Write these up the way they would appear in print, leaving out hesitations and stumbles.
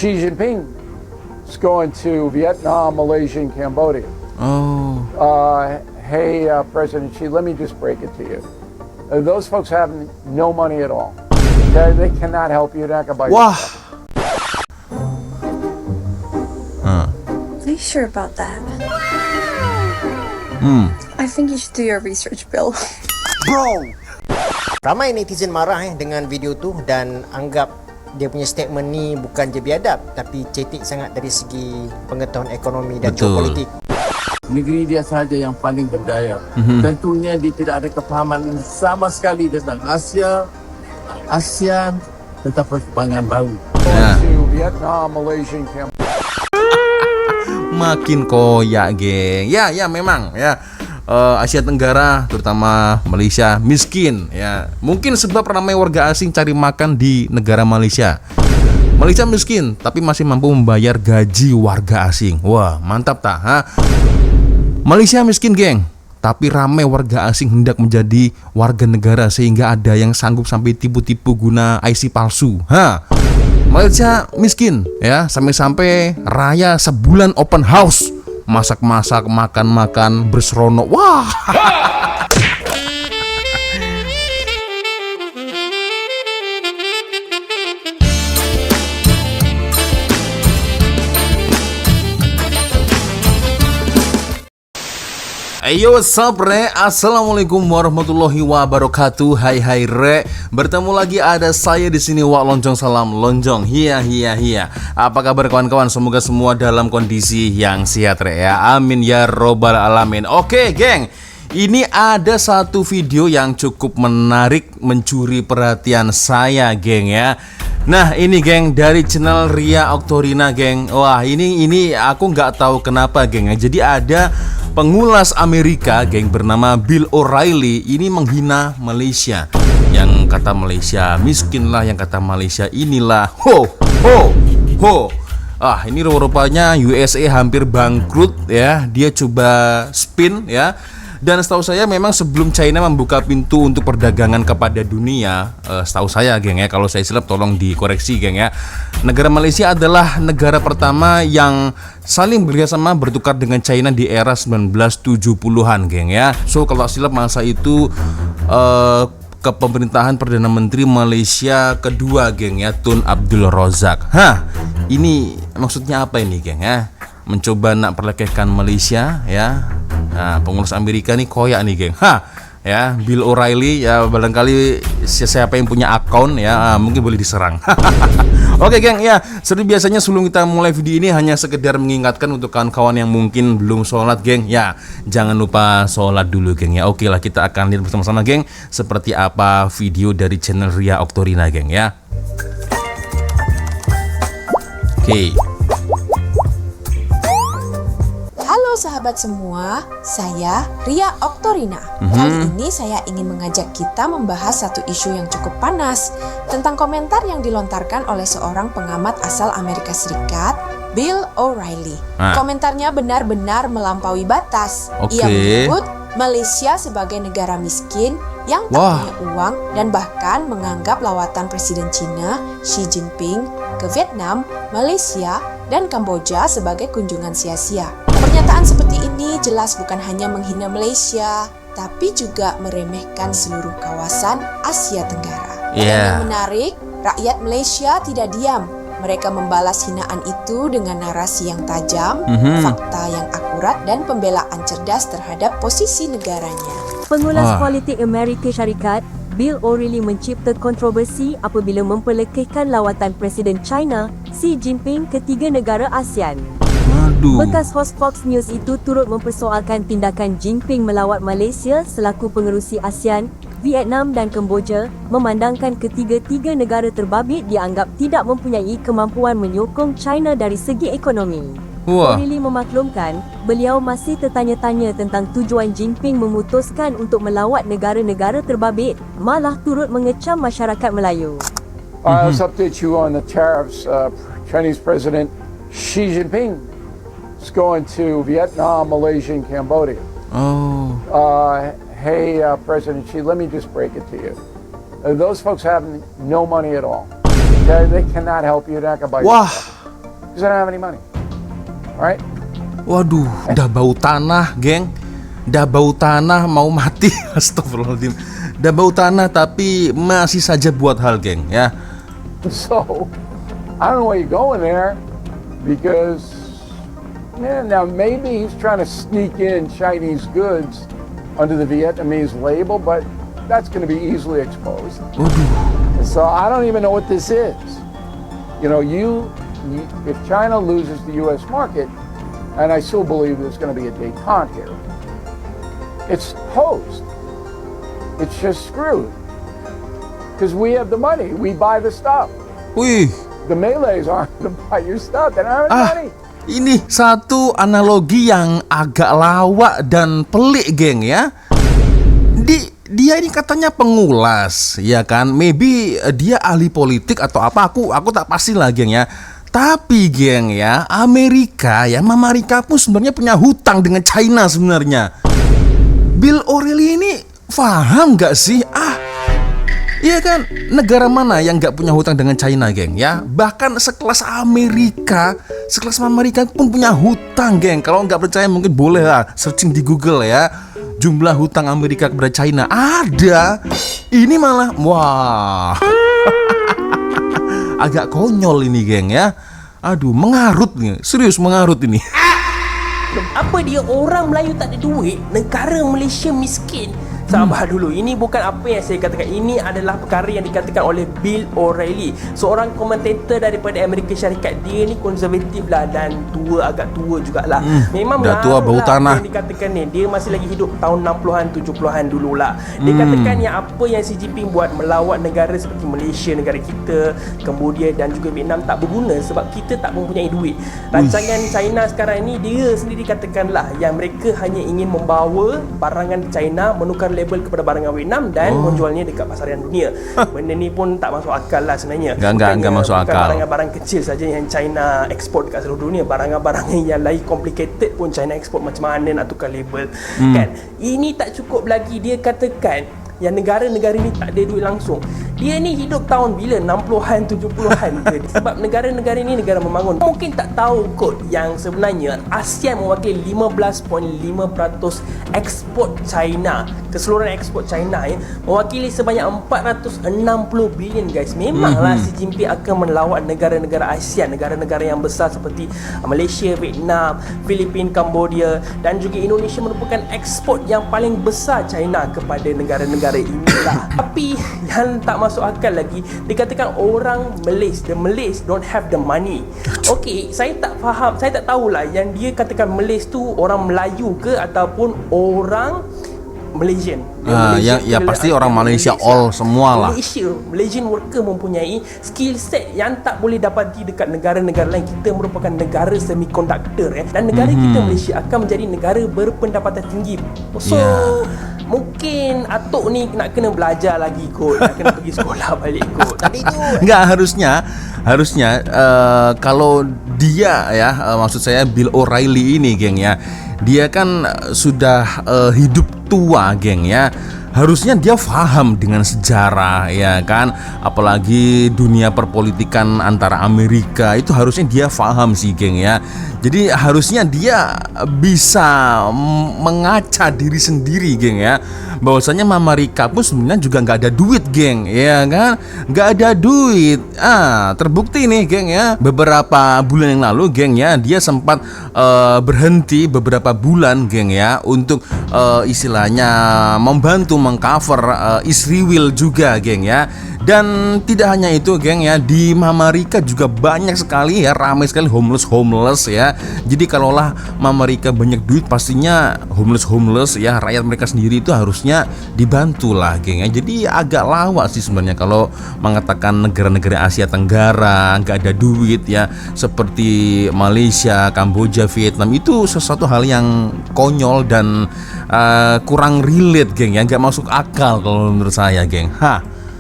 Xi Jinping is going to Vietnam, Malaysia, and Cambodia. Oh. Hey, President Xi, let me just break it to you. Those folks have no money at all. They cannot help you. They're not gonna buy you. Wah. Are you sure about that? I think you should do your research, Bill. Bro! Ramai netizen marah dengan video tu dan anggap dia punya statement ni bukan je biadab tapi cetek sangat dari segi pengetahuan ekonomi dan geopolitik. Negeri dia sahaja yang paling berdaya. Tentunya dia tidak ada kefahaman sama sekali tentang Asia, ASEAN, tentang perkembangan baru. To Vietnam, Malaysia, and Cambodia. Makin koyak, geng. Ya memang ya. Asia Tenggara terutama Malaysia miskin ya. Mungkin sebab ramai warga asing cari makan di negara Malaysia. Malaysia miskin tapi masih mampu membayar gaji warga asing. Wah, mantap tak? Ha? Malaysia miskin, geng, tapi ramai warga asing hendak menjadi warga negara sehingga ada yang sanggup sampai tipu-tipu guna IC palsu. Ha? Malaysia miskin ya, sampai-sampai raya sebulan open house. Masak-masak, makan-makan, berseronok. Wah. Ayo, what's up, Re? Assalamualaikum warahmatullahi wabarakatuh. Hai Re. Bertemu lagi ada saya di sini, Wak Lonjong. Salam Lonjong. Hiya. Apa kabar kawan-kawan? Semoga semua dalam kondisi yang sehat, Re, ya. Amin ya robbal alamin. Oke, geng. Ini ada satu video yang cukup menarik, mencuri perhatian saya, geng, ya. Nah, ini, geng, dari channel Ria Oktorina, geng. Wah, ini aku nggak tahu kenapa, geng. Jadi ada pengulas Amerika, geng, bernama Bill O'Reilly. Ini menghina Malaysia. Yang kata Malaysia miskin lah, yang kata Malaysia inilah. Ho. Ini rupanya USA hampir bangkrut ya. Dia coba spin ya. Dan setahu saya memang sebelum China membuka pintu untuk perdagangan kepada dunia, setahu saya, geng, ya, kalau saya silap tolong dikoreksi, geng, ya. Negara Malaysia adalah negara pertama yang saling bekerjasama bertukar dengan China di era 1970-an, geng, ya. So kalau silap masa itu kepemerintahan Perdana Menteri Malaysia kedua, geng, ya, Tun Abdul Razak. Ini maksudnya apa ini, geng, ya? Mencoba nak perlekehkan Malaysia, ya. Nah, pengurus Amerika nih koyak nih, geng. Ya, Bill O'Reilly ya, barangkali siapa yang punya akun ya, mungkin boleh diserang. Oke, geng, ya. Seperti biasanya sebelum kita mulai video ini hanya sekedar mengingatkan untuk kawan-kawan yang mungkin belum sholat, geng, ya, jangan lupa sholat dulu, geng, ya. Oke lah, kita akan lihat bersama-sama, geng, seperti apa video dari channel Ria Oktorina, geng, ya. Oke. Halo sahabat semua, saya Ria Oktorina. Kali ini saya ingin mengajak kita membahas satu isu yang cukup panas tentang komentar yang dilontarkan oleh seorang pengamat asal Amerika Serikat, Bill O'Reilly. Komentarnya benar-benar melampaui batas. Ia menyebut Malaysia sebagai negara miskin yang tak punya uang dan bahkan menganggap lawatan Presiden China Xi Jinping ke Vietnam, Malaysia, dan Kamboja sebagai kunjungan sia-sia. Pernyataan seperti ini jelas bukan hanya menghina Malaysia, tapi juga meremehkan seluruh kawasan Asia Tenggara. Yang menarik, rakyat Malaysia tidak diam. Mereka membalas hinaan itu dengan narasi yang tajam, fakta yang akurat, dan pembelaan cerdas terhadap posisi negaranya. Pengulas politik Amerika Syarikat, Bill O'Reilly mencipta kontroversi apabila memperlekehkan lawatan Presiden China Xi Jinping ke 3 negara ASEAN. Bekas host Fox News itu turut mempersoalkan tindakan Jinping melawat Malaysia selaku pengerusi ASEAN, Vietnam dan Kemboja, memandangkan ketiga-tiga negara terbabit dianggap tidak mempunyai kemampuan menyokong China dari segi ekonomi. O'Reilly memaklumkan, beliau masih tertanya-tanya tentang tujuan Jinping memutuskan untuk melawat negara-negara terbabit, malah turut mengecam masyarakat Melayu. Let's update you on the tariffs. Chinese President Xi Jinping is going to Vietnam, Malaysia, and Cambodia. Hey, President Xi, let me just break it to you. Those folks have no money at all. They cannot help you. They're not going to buy you. Because I don't have any money. All right? Waduh, udah bau tanah, geng. Udah bau tanah mau mati. Astagfirullahaladzim. Udah bau tanah tapi masih saja buat hal, geng, ya. So, I don't know why you're going there because, man, now maybe he's trying to sneak in Chinese goods under the Vietnamese label, but that's going to be easily exposed. Waduh. So I don't even know what this is. You know, if China loses the U.S. market, and I still believe there's going to be a détente here, it's posed. It's just screwed. Because we have the money. We buy the stuff. Wih, The Malays aren't going to buy your stuff. They don't have any money. ini satu analogi yang agak lawak dan pelik, geng, ya. Dia ini katanya pengulas, ya kan? Maybe dia ahli politik atau apa? Aku tak pasti lah, geng, ya. Tapi, geng, ya, Amerika pun sebenarnya punya hutang dengan China sebenarnya. Bill O'Reilly ini paham nggak sih? Iya kan? Negara mana yang nggak punya hutang dengan China, geng, ya? Bahkan sekelas Amerika pun punya hutang, geng. Kalau nggak percaya mungkin boleh lah searching di Google, ya. Jumlah hutang Amerika kepada China ada. Ini malah, wah. Agak konyol ini, geng, ya. Aduh, mengarut nih. Serius mengarut ini. Apa dia orang Melayu tak ada duit, negara Malaysia miskin? Sabar dulu, ini bukan apa yang saya katakan. Ini adalah perkara yang dikatakan oleh Bill O'Reilly, seorang komentator daripada Amerika Syarikat. Dia ni konservatif lah dan agak tua jugalah. Memang dah tua, bau tanah. Yang dikatakan ni, dia masih lagi hidup tahun 60-an 70-an dululah. Dia katakan yang apa yang Xi Jinping buat melawat negara seperti Malaysia, negara kita, Cambodia dan juga Vietnam tak berguna sebab kita tak mempunyai duit. Rancangan China sekarang ni, dia sendiri katakanlah yang mereka hanya ingin membawa barangan China, menukar label kepada barangan Vietnam dan menjualnya dekat pasaran dunia. Benda ni pun tak masuk akal lah sebenarnya. Enggak masuk akal. Barang-barang kecil saja yang China ekspor dekat seluruh dunia. Barang-barang yang lain complicated pun China ekspor, macam mana nak tukar label. Kan? Ini tak cukup lagi. Dia katakan yang negara-negara ni tak ada duit langsung. Dia ni hidup tahun bila? 60-an, 70-an ke? Sebab negara-negara ni negara membangun. Mungkin tak tahu kot yang sebenarnya ASEAN mewakili 15.5% ekspor China. Keseluruhan ekspor China mewakili sebanyak 460 bilion, guys. Memanglah Xi Jinping akan melawat negara-negara ASEAN, negara-negara yang besar seperti Malaysia, Vietnam, Filipina, Cambodia dan juga Indonesia merupakan ekspor yang paling besar China kepada negara-negara inilah. Tapi yang tak masuk akal lagi, dikatakan orang Malaysia, the Malays don't have the money. Okey, saya tak faham, saya tak tahulah yang dia katakan Malays tu orang Melayu ke ataupun orang Malaysian. Ya pasti orang Malaysia all semua lah. Malaysian worker mempunyai skill set yang tak boleh dapati dekat negara-negara lain. Kita merupakan negara semikonduktor dan negara kita Malaysia akan menjadi negara berpendapatan tinggi. So mungkin atuk ni nak kena belajar lagi kot, nak kena pergi sekolah balik kot. Tapi itu Enggak, harusnya kalau dia ya, maksud saya Bill O'Reilly ini, geng, ya, dia kan sudah hidup tua, geng, ya. Harusnya dia paham dengan sejarah, ya kan, apalagi dunia perpolitikan antara Amerika itu harusnya dia paham sih, geng, ya. Jadi harusnya dia bisa mengaca diri sendiri, geng, ya, bahwasanya Mama Rika pun sebenarnya juga nggak ada duit, geng, ya kan, nggak ada duit. Terbukti nih, geng, ya, beberapa bulan yang lalu, geng, ya, dia sempat berhenti beberapa bulan, geng, ya, untuk istilahnya membantu mengcover Israel juga, geng, ya. Dan tidak hanya itu, geng, ya, di Mama Rika juga banyak sekali, ya, ramai sekali homeless, ya. Jadi kalaulah Mama Rika banyak duit, pastinya homeless, ya, rakyat mereka sendiri itu harusnya dibantu lah, geng, ya. Jadi agak lawak sih sebenarnya kalau mengatakan negara-negara Asia Tenggara nggak ada duit, ya, seperti Malaysia, Kamboja, Vietnam, itu sesuatu hal yang konyol dan kurang relate, geng, ya, nggak masuk akal kalau menurut saya, geng.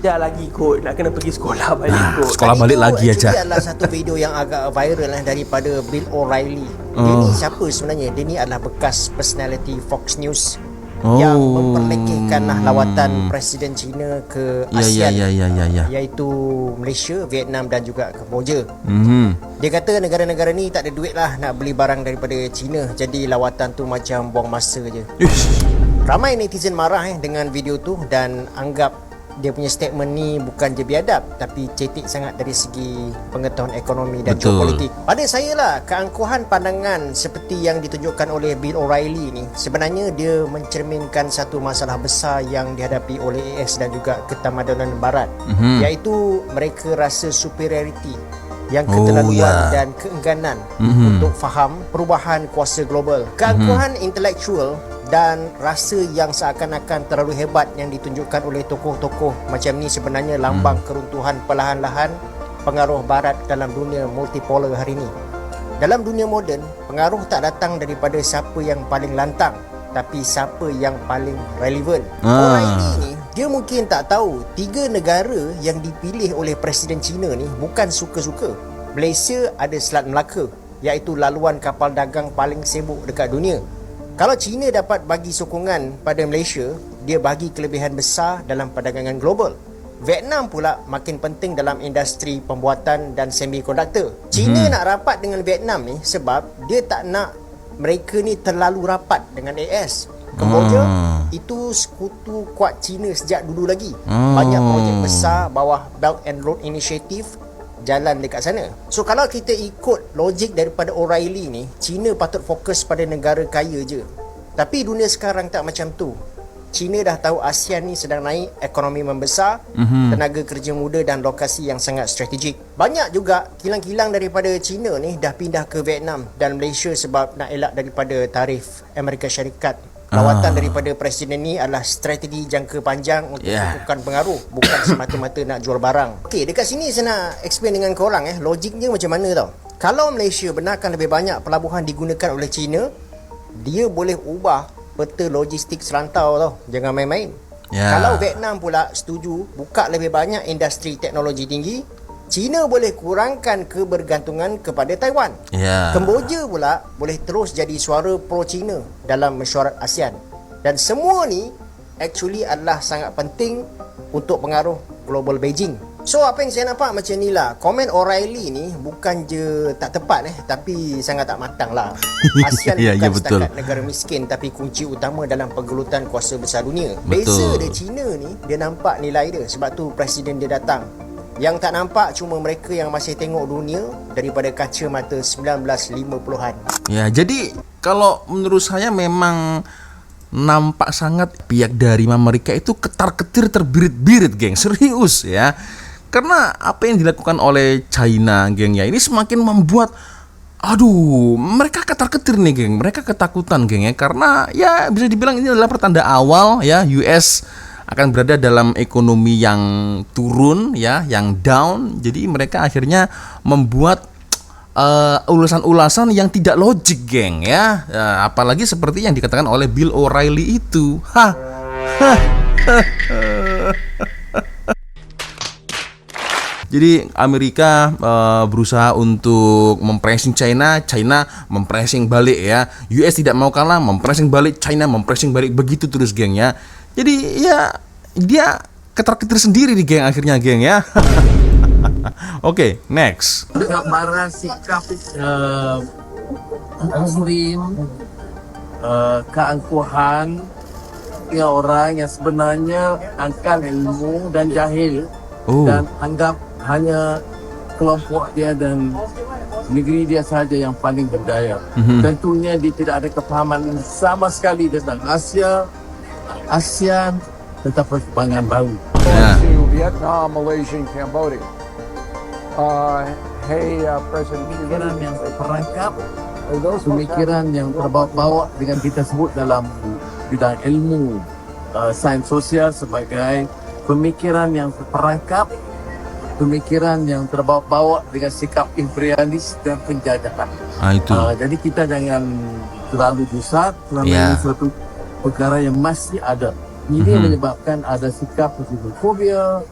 Lagi kot, nak kena pergi sekolah balik kot. Sekolah balik lagi aja. Itu adalah satu video yang agak viral daripada Bill O'Reilly. Dia ni siapa sebenarnya? Dia ni adalah bekas personality Fox News. yang Oh. memperlekehkanlah lawatan Presiden China ke Ya, ASEAN, ya. iaitu Malaysia, Vietnam dan juga Kemboja. Mhm. Dia kata negara-negara ni tak ada duit lah nak beli barang daripada China, jadi lawatan tu macam buang masa je. Ish. Ramai netizen marah dengan video tu dan anggap dia punya statement ni bukan je biadab tapi cetek sangat dari segi pengetahuan ekonomi dan Betul. geopolitik. Pada saya lah, keangkuhan pandangan seperti yang ditunjukkan oleh Bill O'Reilly ni sebenarnya dia mencerminkan satu masalah besar yang dihadapi oleh AS dan juga ketamadunan barat, iaitu mereka rasa superiority yang keterlaluan dan keengganan untuk faham perubahan kuasa global. Keangkuhan intelektual dan rasa yang seakan-akan terlalu hebat yang ditunjukkan oleh tokoh-tokoh macam ni sebenarnya lambang keruntuhan perlahan-lahan pengaruh barat dalam dunia multipolar hari ini. Dalam dunia moden, pengaruh tak datang daripada siapa yang paling lantang, tapi siapa yang paling relevan. O'Reilly ni, dia mungkin tak tahu 3 negara yang dipilih oleh Presiden China ni bukan suka-suka. Malaysia ada Selat Melaka, iaitu laluan kapal dagang paling sibuk dekat dunia. Kalau China dapat bagi sokongan pada Malaysia, dia bagi kelebihan besar dalam perdagangan global. Vietnam pula makin penting dalam industri pembuatan dan semikonduktor. China nak rapat dengan Vietnam ni sebab dia tak nak mereka ni terlalu rapat dengan AS. Kemboja itu sekutu kuat China sejak dulu lagi. Banyak projek besar bawah Belt and Road Initiative jalan dekat sana. So kalau kita ikut logik daripada O'Reilly ni, China patut fokus pada negara kaya je. Tapi dunia sekarang tak macam tu. China dah tahu ASEAN ni sedang naik, ekonomi membesar, tenaga kerja muda dan lokasi yang sangat strategik. Banyak juga kilang-kilang daripada China ni dah pindah ke Vietnam dan Malaysia sebab nak elak daripada tarif Amerika Syarikat. Lawatan daripada Presiden ni adalah strategi jangka panjang untuk lakukan pengaruh, bukan semata-mata nak jual barang. Okey, dekat sini saya nak explain dengan korang logiknya macam mana tau. Kalau Malaysia benarkan lebih banyak pelabuhan digunakan oleh China, dia boleh ubah peta logistik serantau tau. Jangan main-main. Kalau Vietnam pula setuju buka lebih banyak industri teknologi tinggi, China boleh kurangkan kebergantungan kepada Taiwan. Kemboja pula boleh terus jadi suara pro-China dalam mesyuarat ASEAN. Dan semua ni actually adalah sangat penting untuk pengaruh global Beijing. So apa yang saya nampak macam ni lah. Komen O'Reilly ni bukan je tak tepat tapi sangat tak matang lah. ASEAN bukan setakat negara miskin tapi kunci utama dalam pergelutan kuasa besar dunia. Beza dia China ni, dia nampak nilai dia. Sebab tu Presiden dia datang. Yang tak nampak cuma mereka yang masih tengok dunia daripada kacamata 1950-an. Ya, jadi kalau menurut saya memang nampak sangat pihak dari Amerika itu ketar-ketir terbirit-birit, geng. Serius ya. Karena apa yang dilakukan oleh China, geng, ya ini semakin membuat mereka ketar-ketir nih, geng. Mereka ketakutan, geng, ya. Karena ya bisa dibilang ini adalah pertanda awal ya US akan berada dalam ekonomi yang turun ya, yang down. Jadi mereka akhirnya membuat ulasan-ulasan yang tidak logik, geng, ya. Apalagi seperti yang dikatakan oleh Bill O'Reilly itu. Jadi Amerika berusaha untuk mempressing China, China mempressing balik ya. US tidak mau kalah, mempressing balik, China mempressing balik, begitu terus, geng, ya. Jadi ya dia ketar-ketir sendiri di geng akhirnya, geng, ya. Oke, next. Gambaran sikap Muslim, keangkuhan ya orang yang sebenarnya angkal ilmu dan jahil dan anggap hanya kelompok dia dan negeri dia saja yang paling berdaya. Tentunya dia tidak ada kefahaman sama sekali tentang Asia, ASEAN, tentang perkembangan baru. To Vietnam, Malaysia, and Cambodia. President, Pemikiran yang terperangkap, pemikiran yang terbawa dengan kita sebut dalam bidang ilmu, sains sosial sebagai pemikiran yang terperangkap, pemikiran yang terbawa dengan sikap imperialis dan penjajahan. Jadi kita jangan terlalu besar kerana ini suatu perkara yang masih ada. Ini menyebabkan ada sikap Islamofobia,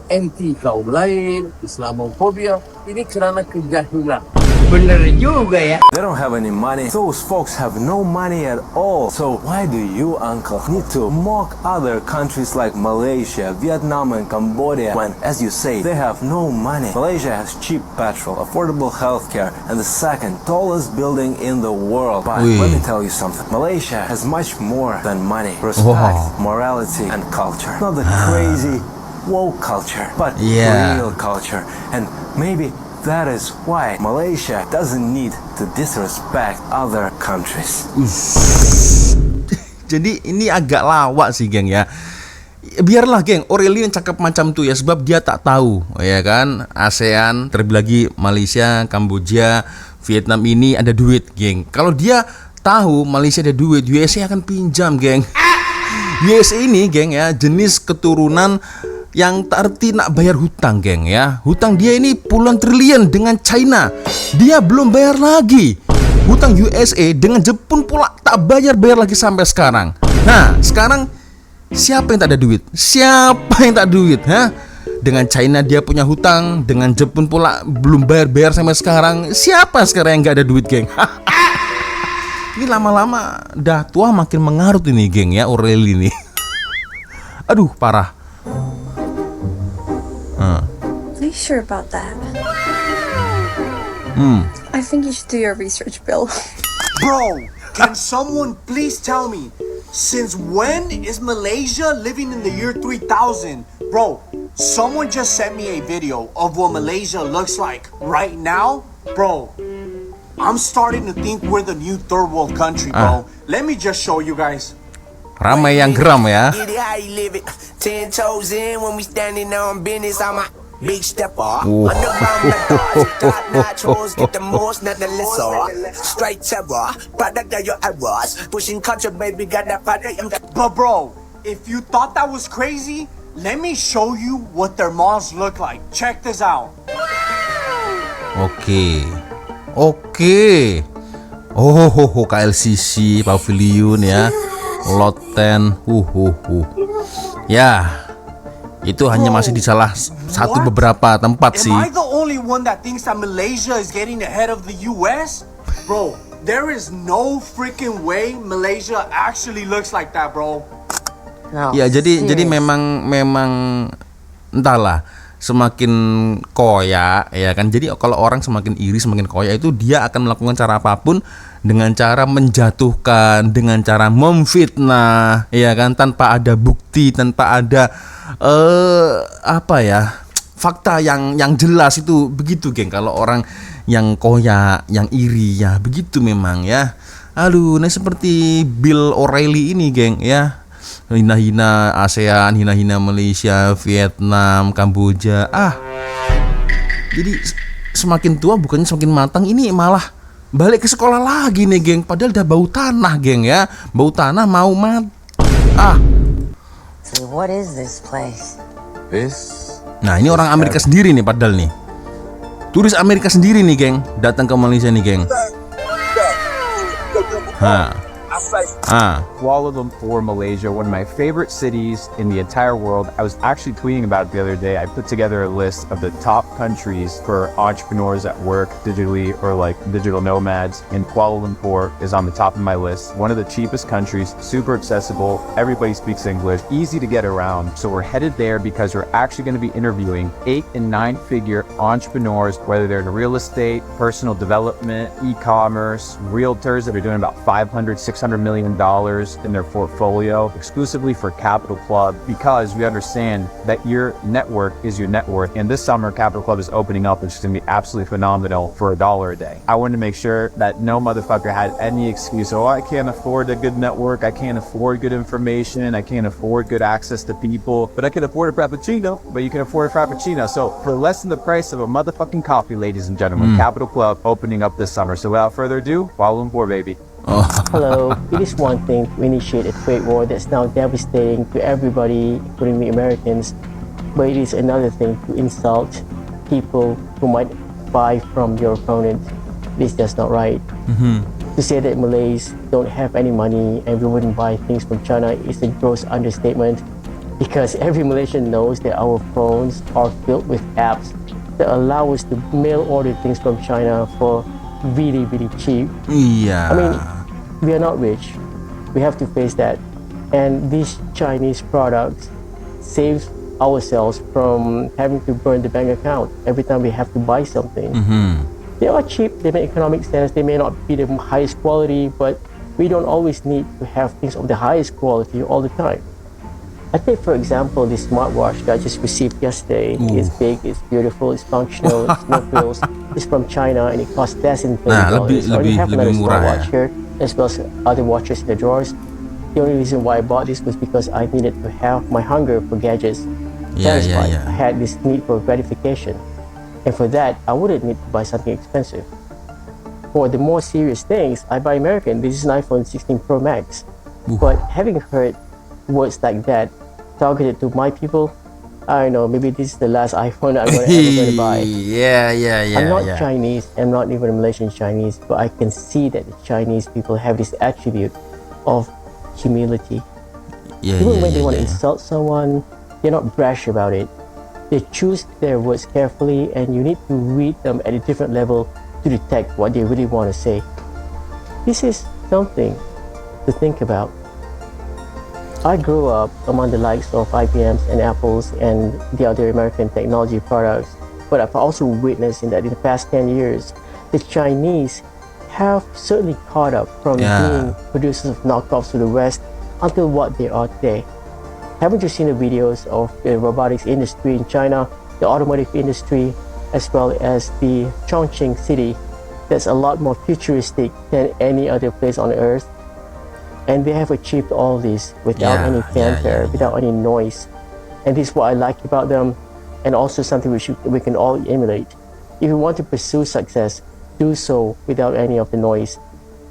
anti kaum lain, Islamofobia. Ini kerana kejahilan. They don't have any money. Those folks have no money at all. So why do you, uncle, need to mock other countries like Malaysia, Vietnam, and Cambodia when, as you say, they have no money? Malaysia has cheap petrol, affordable healthcare, and the second tallest building in the world. But let me tell you something. Malaysia has much more than money, respect, morality, and culture. Not the crazy woke culture, but real culture. And maybe that is why Malaysia doesn't need to disrespect other countries. Jadi ini agak lawak sih geng ya. Biarlah geng, Aureli yang cakap macam tuh ya, sebab dia tak tahu ya kan, ASEAN terlebih lagi Malaysia, Kamboja, Vietnam ini ada duit geng. Kalau dia tahu Malaysia ada duit, USA akan pinjam geng. USA ini geng ya, jenis keturunan yang tak arti nak bayar hutang geng ya. Hutang dia ini puluhan triliun dengan China, dia belum bayar lagi. Hutang USA dengan Jepun pula tak bayar lagi sampai sekarang. Nah sekarang siapa yang tak ada duit? Siapa yang tak ada duit? Dengan China dia punya hutang, dengan Jepun pula belum bayar sampai sekarang. Siapa sekarang yang gak ada duit geng? Ini lama-lama dah tua makin mengarut ini geng ya, Aureli ini. Aduh parah. Are you sure about that? I think you should do your research, Bill. Bro, can someone please tell me, since when is Malaysia living in the year 3000? Bro, someone just sent me a video of what Malaysia looks like right now. Bro, I'm starting to think we're the new third world country, bro. Let me just show you guys. Ramai yang geram ya. Ten toes in when we standing on business. I'm a big stepper. Underground methods, top-notch hoes, get the most, nothing less. Straight terror, product of your errors. Pushing culture, baby, got that product. But bro, if you thought that was crazy, let me show you what their malls look like. Check this out. Oke. Oh, KLCC, Pavilion ya, Lot 10. Ya, itu hanya masih di salah satu beberapa tempat sih. Am I the only one that thinks that Malaysia is getting ahead of the US? Bro, there is no freaking way Malaysia actually looks like that, bro. Ya, jadi memang entahlah, semakin koya ya kan. Jadi kalau orang semakin iri, semakin koya itu dia akan melakukan cara apapun dengan cara menjatuhkan, dengan cara memfitnah ya kan, tanpa ada bukti, tanpa ada fakta yang jelas. Itu begitu geng, kalau orang yang koya, yang iri ya begitu memang ya. Aduh, nah seperti Bill Aureli ini geng ya, hina-hina ASEAN, hina-hina Malaysia, Vietnam, Kamboja. Jadi semakin tua bukannya semakin matang, ini malah balik ke sekolah lagi nih geng. Padahal udah bau tanah geng ya, bau tanah mau So what is this place? Nah ini orang Amerika sendiri nih, padahal nih turis Amerika sendiri nih geng, datang ke Malaysia nih geng. Kuala Lumpur, Malaysia, one of my favorite cities in the entire world. I was actually tweeting about it the other day. I put together a list of the top countries for entrepreneurs that work digitally or like digital nomads, and Kuala Lumpur is on the top of my list. One of the cheapest countries, super accessible, everybody speaks English, easy to get around. So we're headed there because we're actually going to be interviewing 8 and 9 figure entrepreneurs, whether they're in real estate, personal development, e-commerce, realtors that are doing about $500, $600 million in their portfolio, exclusively for Capital Club, because we understand that your network is your net worth. And this summer, Capital Club is opening up, which is going to be absolutely phenomenal for $1 a day. I wanted to make sure that no motherfucker had any excuse. Oh, I can't afford a good network. I can't afford good information. I can't afford good access to people. But I can afford a Frappuccino. But you can afford a Frappuccino. So for less than the price of a motherfucking coffee, ladies and gentlemen, Capital Club opening up this summer. So without further ado, Kuala Lumpur, baby. Hello, it is one thing to initiate a trade war that's now devastating to everybody, including the Americans, but it is another thing to insult people who might buy from your opponent. It is just not right. To say that Malays don't have any money and we wouldn't buy things from China is a gross understatement, because every Malaysian knows that our phones are filled with apps that allow us to mail order things from China for really, really cheap. Iya. I mean, we are not rich. We have to face that. And these Chinese products saves ourselves from having to burn the bank account every time we have to buy something. They are cheap, they make economic sense, they may not be the highest quality, but we don't always need to have things of the highest quality all the time. I take, for example, this smartwatch that I just received yesterday. It's big, it's beautiful, it's functional, it's no frills. It's from China and it costs less than $30. I already have another smartwatch here, as well as other watches in the drawers. The only reason why I bought this was because I needed to have my hunger for gadgets satisfied. I had this need for gratification. And for that, I wouldn't need to buy something expensive. For the more serious things, I buy American. This is an iPhone 16 Pro Max. But having heard words like that targeted to my people, I don't know, maybe this is the last iPhone I'm ever going to buy. I'm not Chinese, I'm not even Malaysian Chinese, but I can see that the Chinese people have this attribute of humility. Even when they want to insult someone, they're not brash about it. They choose their words carefully, and you need to read them at a different level to detect what they really want to say. This is something to think about. I grew up among the likes of IBMs and Apples and the other American technology products, but I've also witnessed in that in the past 10 years, the Chinese have certainly caught up from being producers of knockoffs to the West until what they are today. Haven't you seen the videos of the robotics industry in China, the automotive industry, as well as the Chongqing city that's a lot more futuristic than any other place on earth? And they have achieved all this without any fanfare, without any noise. And this is what I like about them, and also something we can all emulate. If you want to pursue success, do so without any of the noise,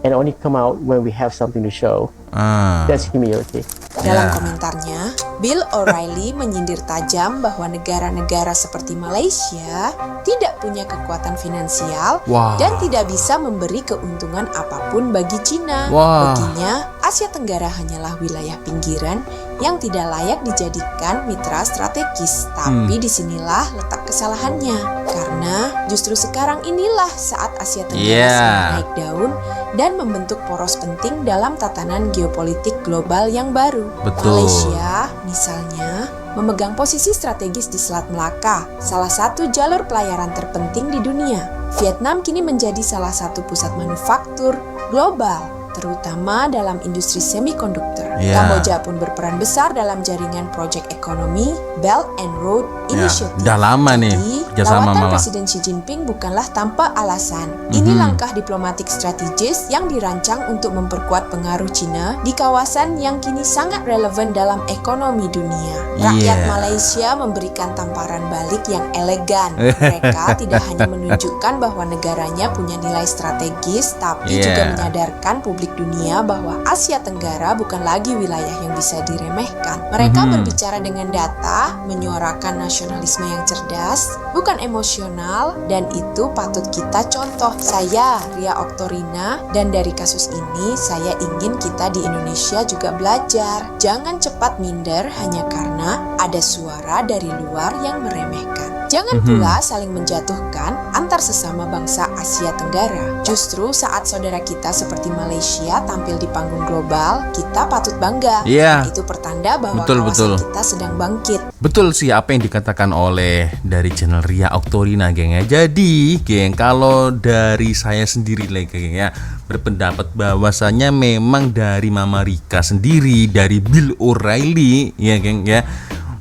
and only come out when we have something to show. That's humility. Dalam komentarnya, Bill O'Reilly menyindir tajam bahwa negara-negara seperti Malaysia tidak punya kekuatan finansial dan tidak bisa memberi keuntungan apapun bagi Cina. Baginya, Asia Tenggara hanyalah wilayah pinggiran yang tidak layak dijadikan mitra strategis. Tapi disinilah letak kesalahannya. Karena justru sekarang inilah saat Asia Tenggara sedang naik daun dan membentuk poros penting dalam tatanan geopolitik global yang baru. Malaysia, misalnya, memegang posisi strategis di Selat Melaka, salah satu jalur pelayaran terpenting di dunia. Vietnam kini menjadi salah satu pusat manufaktur global, terutama dalam industri semikonduktor. Kamboja pun berperan besar dalam jaringan proyek ekonomi Belt and Road Initiative. Udah lama nih kerjasama lawatan malah. Presiden Xi Jinping bukanlah tanpa alasan. Ini langkah diplomatik strategis yang dirancang untuk memperkuat pengaruh Cina di kawasan yang kini sangat relevan dalam ekonomi dunia. Rakyat Malaysia memberikan tamparan balik yang elegan. Mereka tidak hanya menunjukkan bahwa negaranya punya nilai strategis, tapi juga menyadarkan publik dunia bahwa Asia Tenggara bukan lagi wilayah yang bisa diremehkan. Mereka berbicara dengan data, menyuarakan nasionalisme yang cerdas, bukan emosional, dan itu patut kita contoh. Saya Ria Oktorina, dan dari kasus ini saya ingin kita di Indonesia juga belajar. Jangan cepat minder hanya karena ada suara dari luar yang meremehkan. Jangan pula saling menjatuhkan antar sesama bangsa Asia Tenggara. Justru saat saudara kita seperti Malaysia tampil di panggung global, kita patut bangga. Itu pertanda bahwa kawasan kita sedang bangkit. Betul sih apa yang dikatakan oleh dari channel Ria Oktorina, geng ya. Jadi, geng, kalau dari saya sendiri lagi, geng ya, berpendapat bahwasanya memang dari Mama Rika sendiri, dari Bill O'Reilly, ya geng ya,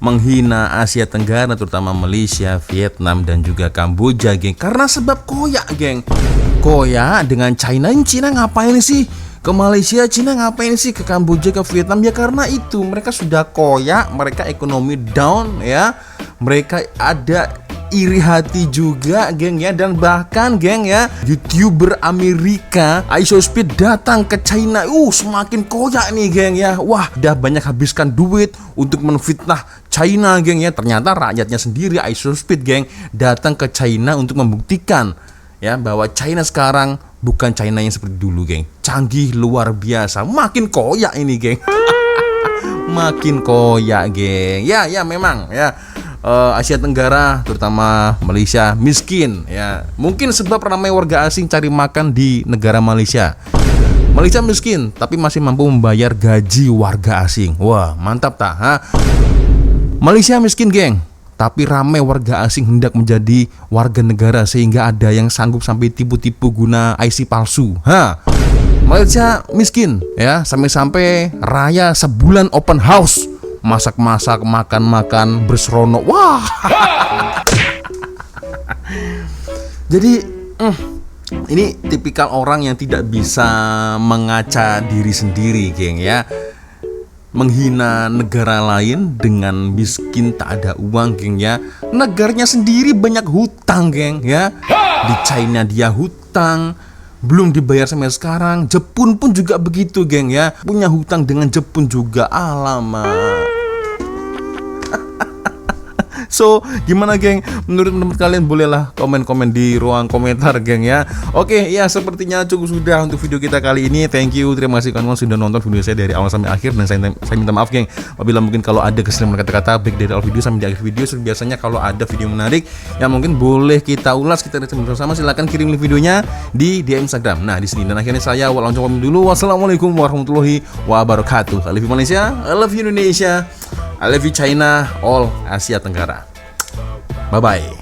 menghina Asia Tenggara, terutama Malaysia, Vietnam, dan juga Kamboja, geng. Karena sebab koyak, geng. Koyak dengan China. Ini China ngapain sih ke Malaysia? China ngapain sih ke Kamboja, ke Vietnam? Ya karena itu, mereka sudah koyak, mereka ekonomi down ya. Mereka ada iri hati juga, geng ya. Dan bahkan, geng ya, YouTuber Amerika iShowSpeed datang ke China. Semakin koyak nih, geng ya. Wah, udah banyak habiskan duit untuk menfitnah China, geng ya. Ternyata rakyatnya sendiri iShowSpeed, geng, datang ke China untuk membuktikan ya bahwa China sekarang bukan China yang seperti dulu, geng. Canggih luar biasa. Makin koyak ini, geng. Makin koyak, geng. Ya memang ya. Asia Tenggara, terutama Malaysia, miskin ya. Mungkin sebab ramai warga asing cari makan di negara Malaysia. Malaysia miskin tapi masih mampu membayar gaji warga asing. Wah, mantap tak? Ha? Malaysia miskin, geng, tapi ramai warga asing hendak menjadi warga negara sehingga ada yang sanggup sampai tipu-tipu guna IC palsu. Ha? Malaysia miskin ya, sampai-sampai raya sebulan open house. Masak-masak, makan-makan, berseronok. Wah. Jadi ini tipikal orang yang tidak bisa mengaca diri sendiri, geng ya. Menghina negara lain dengan miskin tak ada uang, geng ya. Negaranya sendiri banyak hutang, geng ya. Di China dia hutang belum dibayar sampai sekarang. Jepun pun juga begitu, geng ya. Punya hutang dengan Jepun juga. Alamak. So, gimana, geng? Menurut kalian bolehlah komen-komen di ruang komentar, geng ya. Oke, ya sepertinya cukup sudah untuk video kita kali ini. Thank you, terima kasih kawan-kawan sudah nonton video saya dari awal sampai akhir. Dan saya minta maaf, geng, apabila mungkin kalau ada kesalahan kata-kata baik dari awal video sampai di akhir video. Biasanya kalau ada video menarik yang mungkin boleh kita ulas, kita bersama, silahkan kirim link videonya di DM Instagram. Nah, di sini dan akhirnya saya Lancong pamit dulu. Wassalamualaikum warahmatullahi wabarakatuh. I love you Malaysia, I love you Indonesia, I love you China, all Asia Tenggara. Bye-bye.